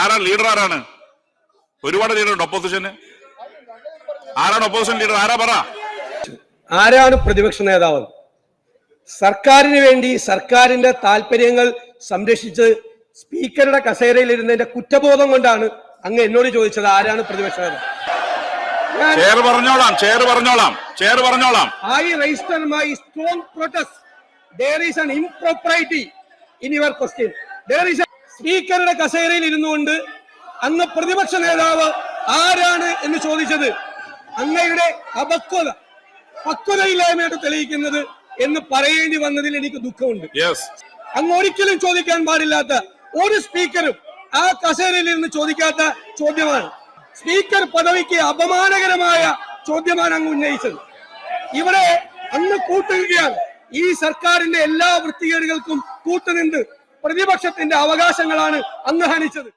ആരാണ് ലീഡർ? ആരാണ്? ഒരുപാട് ലീഡറുണ്ട് ഒപ്പോസിഷന്. ആരാണ് ഒപ്പോസിഷൻ ലീഡർ? ആരാ പറ? ആരാണ് പ്രതിപക്ഷ നേതാവ്? സർക്കാരിന് വേണ്ടി സർക്കാരിന്റെ താല്പര്യങ്ങൾ സംരക്ഷിച്ച് സ്പീക്കറുടെ കസേരയിൽ ഇരുന്നതിന്റെ കുറ്റബോധം കൊണ്ടാണ് അങ്ങ് എന്നോട് ചോദിച്ചത് ആരാണ് പ്രതിപക്ഷ നേതാവ്. I register my strong protest. There is an impropriety in your question. There is a സ്പീക്കറുടെ കസേരയിൽ ഇരുന്നുകൊണ്ട് അങ്ങ് പ്രതിപക്ഷ നേതാവ് ആരാണ് എന്ന് ചോദിച്ചത് അങ്ങയുടെ പക്വതയില്ലായ്മയായിട്ട് തെളിയിക്കുന്നത് എന്ന് പറയേണ്ടി വന്നതിൽ എനിക്ക് ദുഃഖമുണ്ട്. അങ്ങ് ഒരിക്കലും ചോദിക്കാൻ പാടില്ലാത്ത ഒരു സ്പീക്കറും ആ കസേരയിൽ ഇരുന്ന് ചോദിക്കാത്ത ചോദ്യമാണ്. സ്പീക്കർ പദവിക്ക് അപമാനകരമായ ചോദ്യമാണ് അങ്ങ് ഉന്നയിച്ചത്. ഇവിടെ അങ്ങ് കൂട്ടുകയാണ്. ഈ സർക്കാരിന്റെ എല്ലാ വൃത്തികേടുകൾക്കും കൂട്ടുനിന്ന് പ്രതിപക്ഷത്തിന്റെ അവകാശങ്ങളാണ് അങ്ങ് ഹനിച്ചത്.